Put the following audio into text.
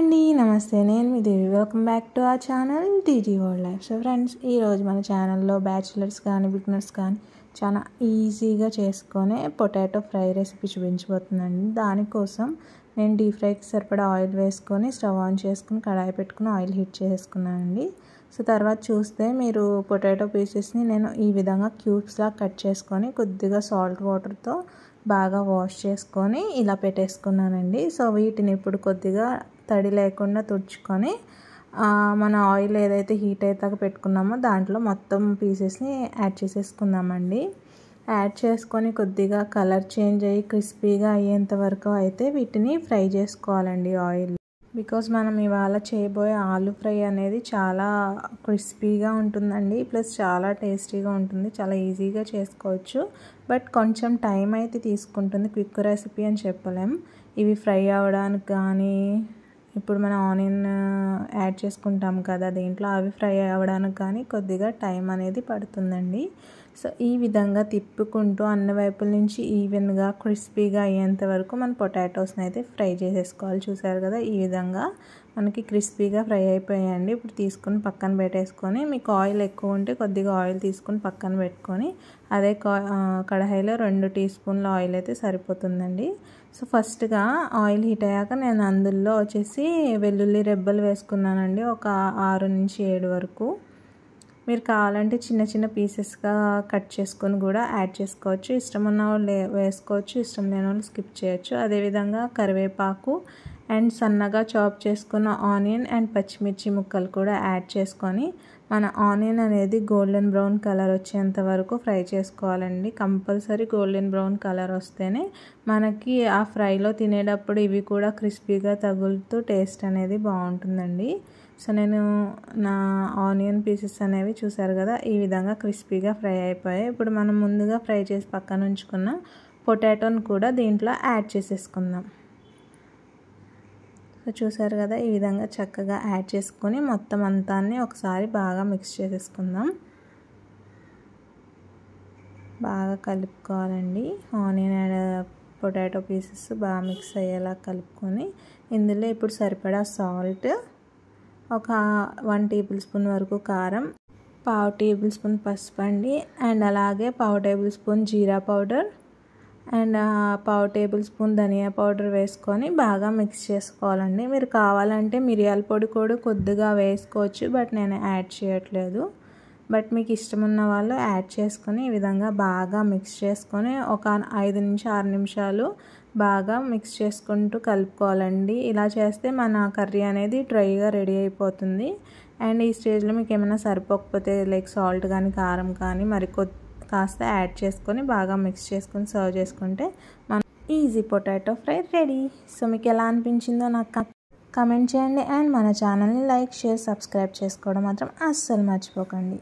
అండి నమస్తే నేను మీ Devi welcome back to our channel DG world life. So friends, ఈరోజు మన ఛానల్లో బ్యాచిలర్స్ కానీ బిగినర్స్ కానీ చాలా ఈజీగా చేసుకొని పొటాటో ఫ్రై రెసిపీ చూపించబోతున్నాను. దానికోసం నేను డీప్ ఫ్రైకి సరిపడా ఆయిల్ వేసుకొని స్టవ్ ఆన్ చేసుకుని కడాయి పెట్టుకుని ఆయిల్ హీట్ చేసుకున్నానండి. సో తర్వాత చూస్తే మీరు పొటాటో పీసెస్ని నేను ఈ విధంగా క్యూబ్స్లా కట్ చేసుకొని కొద్దిగా సాల్ట్ వాటర్తో బాగా వాష్ చేసుకొని ఇలా పెట్టేసుకున్నానండి. సో వీటిని ఇప్పుడు కొద్దిగా తడి లేకుండా తుడుచుకొని మన ఆయిల్ ఏదైతే హీట్ అయ్యాక పెట్టుకున్నామో దాంట్లో మొత్తం పీసెస్ని యాడ్ చేసేసుకుందామండి. యాడ్ చేసుకొని కొద్దిగా కలర్ చేంజ్ అయ్యి క్రిస్పీగా అయ్యేంత వరకు అయితే వీటిని ఫ్రై చేసుకోవాలండి ఆయిల్. బికాజ్ మనం ఇవాళ చేయబోయే ఆలు ఫ్రై అనేది చాలా క్రిస్పీగా ఉంటుందండి, ప్లస్ చాలా టేస్టీగా ఉంటుంది, చాలా ఈజీగా చేసుకోవచ్చు. బట్ కొంచెం టైం అయితే తీసుకుంటుంది, క్విక్ రెసిపీ అని చెప్పలేం. ఇవి ఫ్రై అవ్వడానికి కానీ ఇప్పుడు మనం ఆనియన్ యాడ్ చేసుకుంటాం కదా దీంట్లో, అవి ఫ్రై అవ్వడానికి కానీ కొద్దిగా టైం అనేది పడుతుందండి. సో ఈ విధంగా తిప్పుకుంటూ అన్ని వైపుల నుంచి ఈవెన్గా క్రిస్పీగా అయ్యేంత వరకు మన పొటాటోస్ని అయితే ఫ్రై చేసేసుకోవాలి. చూసారు కదా, ఈ విధంగా మనకి క్రిస్పీగా ఫ్రై అయిపోయాయండి. ఇప్పుడు తీసుకుని పక్కన పెట్టేసుకొని, మీకు ఆయిల్ ఎక్కువ ఉంటే కొద్దిగా ఆయిల్ తీసుకుని పక్కన పెట్టుకొని అదే కడాయిలో 2 టీ స్పూన్ల ఆయిల్ అయితే సరిపోతుందండి. సో ఫస్ట్గా ఆయిల్ హీట్ అయ్యాక నేను అందులో వచ్చేసి వెల్లుల్లి రెబ్బలు వేసుకున్నానండి, ఒక 6 నుంచి 7 వరకు. మీరు కావాలంటే చిన్న చిన్న పీసెస్గా కట్ చేసుకొని కూడా యాడ్ చేసుకోవచ్చు. ఇష్టం ఉన్న వాళ్ళు వేసుకోవచ్చు, ఇష్టం లేని వాళ్ళు స్కిప్ చేయొచ్చు. అదేవిధంగా కరివేపాకు అండ్ సన్నగా చాప్ చేసుకున్న ఆనియన్ అండ్ పచ్చిమిర్చి ముక్కలు కూడా యాడ్ చేసుకొని మన ఆనియన్ అనేది గోల్డెన్ బ్రౌన్ కలర్ వచ్చేంత వరకు ఫ్రై చేసుకోవాలండి. కంపల్సరీ గోల్డెన్ బ్రౌన్ కలర్ వస్తేనే మనకి ఆ ఫ్రైలో తినేటప్పుడు ఇవి కూడా క్రిస్పీగా తగులుతూ టేస్ట్ అనేది బాగుంటుందండి. సో నేను నా ఆనియన్ పీసెస్ అనేవి చూసారు కదా, ఈ విధంగా క్రిస్పీగా ఫ్రై అయిపోయాయి. ఇప్పుడు మనం ముందుగా ఫ్రై చేసి పక్కన ఉంచుకున్న పొటాటోని కూడా దీంట్లో యాడ్ చేసేసుకుందాం. సో చూసారు కదా, ఈ విధంగా చక్కగా యాడ్ చేసుకొని మొత్తం అంతాన్ని ఒకసారి బాగా మిక్స్ చేసేసుకుందాం. బాగా కలుపుకోవాలండి. ఆనియన్ అండ్ పొటాటో పీసెస్ బాగా మిక్స్ అయ్యేలా కలుపుకొని ఇందులో ఇప్పుడు సరిపడా సాల్ట్, ఒక 1 టేబుల్ స్పూన్ వరకు కారం, 1/2 టేబుల్ స్పూన్ పసుపు అండి, అండ్ అలాగే 1/2 టేబుల్ స్పూన్ జీరా పౌడర్ అండ్ 1/2 టేబుల్ స్పూన్ ధనియా పౌడర్ వేసుకొని బాగా మిక్స్ చేసుకోవాలండి. మీరు కావాలంటే మిరియాల పొడి కూడా కొద్దిగా వేసుకోవచ్చు, బట్ నేను యాడ్ చేయట్లేదు. బట్ మీకు ఇష్టం ఉన్న వాళ్ళు యాడ్ చేసుకొని ఈ విధంగా బాగా మిక్స్ చేసుకొని ఒక 5 నుంచి 6 నిమిషాలు బాగా మిక్స్ చేసుకుంటూ కలుపుకోవాలండి. ఇలా చేస్తే మన కర్రీ అనేది డ్రైగా రెడీ అయిపోతుంది. అండ్ ఈ స్టేజ్లో మీకు ఏమైనా సరిపోకపోతే లైక్ సాల్ట్ కానీ కారం కానీ మరి కాస్త యాడ్ చేసుకొని బాగా మిక్స్ చేసుకొని సర్వ్ చేసుకుంటే మన easy potato fry ready. So మీకు ఎలా అనిపించిందో నాకు కమెంట్ చేయండి. అండ్ మన ఛానల్ని లైక్, షేర్, సబ్స్క్రైబ్ చేసుకోవడం మాత్రం అస్సలు మర్చిపోకండి.